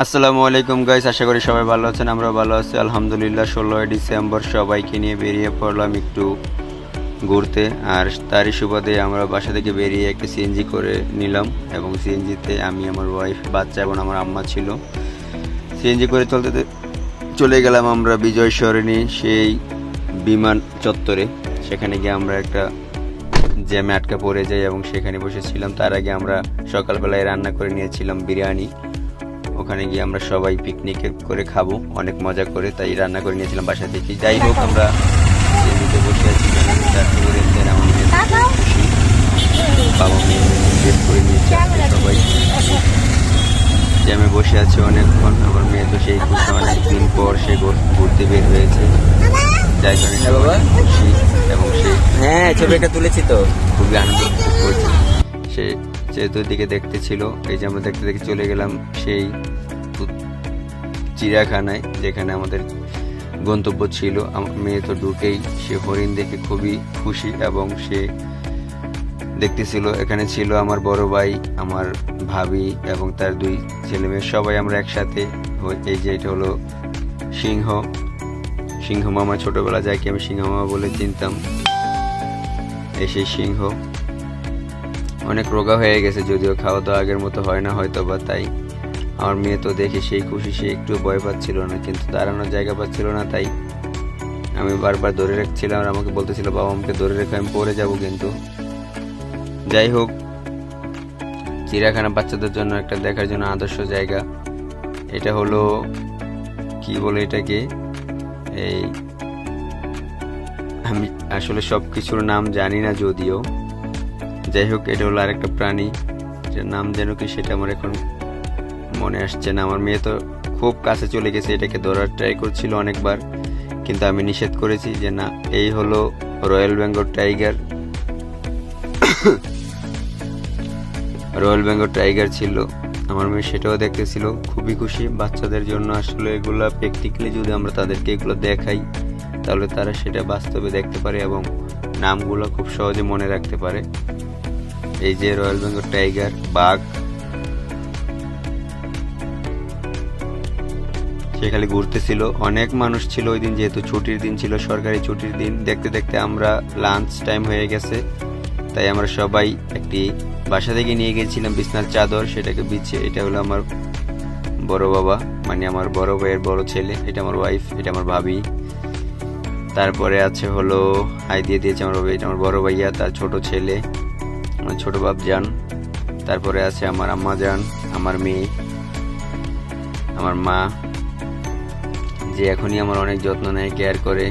আসসালামু আলাইকুম গাইস, আশা করি সবাই ভালো আছেন। আমরাও ভালো আছি আলহামদুলিল্লাহ। 16ই ডিসেম্বর সবাইকে নিয়ে বেরিয়ে পড়লাম একটু ঘুরতে। আর তারই সুবাদে আমরা বাসা থেকে বেরিয়ে একটা সিএনজি করে নিলাম, এবং সিএনজিতে আমি, আমার ওয়াইফ, বাচ্চা এবং আমার আম্মা ছিল। সিএনজি করে চলে গেলাম আমরা বিজয় সরণি সেই বিমান চত্বরে। সেখানে গিয়ে আমরা একটা জ্যামে আটকা পড়ে যাই এবং সেখানে বসেছিলাম। তার আগে আমরা সকালবেলায় রান্না করে নিয়েছিলাম বিরিয়ানি। ওখানে গিয়ে আমরা সবাই পিকনিক করে খাবো অনেক মজা করে, তাই রান্না করে নিয়েছিলাম বাসা থেকে। যাই হোক, আমরা ট্রেনিতে বসে আছি, খুশি। বাবা মেয়ে বের করে নিয়েছে সবাই, জ্যামে বসে আছে অনেকক্ষণ। আমার মেয়ে তো সেই খুশি, অনেকদিন পর সে ঘুরতে বের হয়েছে, যাই কারণে খুশি। এবং সে ছবি একটা তুলেছি তো, খুবই আনন্দ করছে। সে চতুর্দিকে দেখতেছিল। এই যে আমরা দেখতে দেখতে চলে গেলাম সেই চিড়িয়াখানায়, যেখানে আমাদের গন্তব্য ছিল। আমার মেয়ে তো ঢুকেই সে হরিণ দেখে খুবই খুশি, এবং সে দেখতেছিল। এখানে ছিল আমার বড় ভাই, আমার ভাবি এবং তার 2 ছেলে মেয়ে, সবাই আমরা একসাথে। এই যে এটা হলো সিংহ মামা, ছোটবেলা যাকে আমি সিংহ মামা বলে চিনতাম। এই সেই সিংহ অনেক রোগা হয়ে গেছে, যদিও খাওয়া দাওয়া আগের মতো হয় না হয়তো বা, তাই আমার মেয়ে তো দেখে সেই খুশি। সে একটু ভয় পাচ্ছিল না, কিন্তু দাঁড়ানোর জায়গা পাচ্ছিল না, তাই আমি বারবার ধরে রাখছিলাম। আর আমাকে বলতেছিল, বাবা আমাকে ধরে রেখে, আমি পড়ে যাব কিন্তু। যাই হোক, চিড়িয়াখানা বাচ্চাদের জন্য একটা দেখার জন্য আদর্শ জায়গা। এটা হলো কি বলে এটাকে, এই আমি আসলে সব কিছুর নাম জানি না যদিও। যাই হোক, এটা হলো আরেকটা প্রাণী, যার নাম যেন কি সেটা আমার এখন মনে আসছে না। আমার মেয়ে তো খুব কাছে চলে গেছে, এটাকে ধরার ট্রাই করছিল অনেকবার, কিন্তু আমি নিষেধ করেছি যে না। এই হলো royal Bengal tiger. Royal Bengal tiger ছিল, আমার মেয়ে সেটাও দেখতেছিল, খুবই খুশি। বাচ্চাদের জন্য আসলে এগুলা প্র্যাকটিক্যালি যদি আমরা তাদেরকে এগুলো দেখাই, তাহলে তারা সেটা বাস্তবে দেখতে পারে এবং নামগুলো খুব সহজে মনে রাখতে পারে। এই যে রয়্যাল বেঙ্গল টাইগার, বাঘ, সে খালি ঘুরতেছিল। অনেক মানুষ ছিল ওই দিন, যেহেতু ছুটির দিন ছিল, সরকারি ছুটির দিন। দেখতে দেখতে আমরা লাঞ্চ টাইম হয়ে গেছে, তাই আমরা সবাই একটি বাসা থেকে নিয়ে গেছিলাম বিছনার চাদর, সেটাকে বিছিয়ে। এটা হলো আমার বড় বাবা, মানে আমার বড় ভাইয়ের বড় ছেলে। এটা আমার ওয়াইফ, এটা আমার ভাবি। তারপরে আছে হলো হাই দিয়ে দিয়েছে আমার বাবা, এটা আমার বড় ভাইয়া, তার ছোট ছেলে, আমার ছোট বাপ যান। তারপরে আছে আমার আম্মা যান, আমার মেয়ে, আমার মা, যে এখনই আমার অনেক যত্ন নেয়, কেয়ার করে।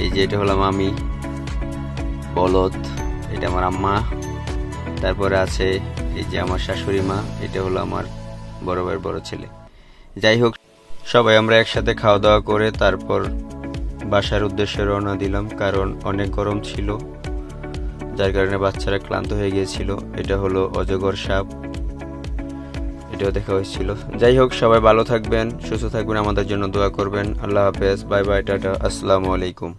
এই যে এটা হলাম আমি, বলদ, এটা আমার আম্মা। তারপরে আছে এই যে আমার শাশুড়ি মা, এটা হলো আমার বড় ভাইয়ের বড় ছেলে। যাই হোক, সবাই আমরা একসাথে খাওয়া দাওয়া করে তারপর বাসার উদ্দেশ্যে রওনা দিলাম, কারণ অনেক গরম ছিল, যার কারণে বাচ্চারা ক্লান্ত হয়ে গিয়েছিল। এটা হলো অজগর সাপ, এটাও দেখা হয়েছিল। যাই হোক, সবাই ভালো থাকবেন, সুস্থ থাকবেন, আমাদের জন্য দোয়া করবেন। আল্লাহ হাফেজ, বাই বাই, টাটা, আসসালামু আলাইকুম।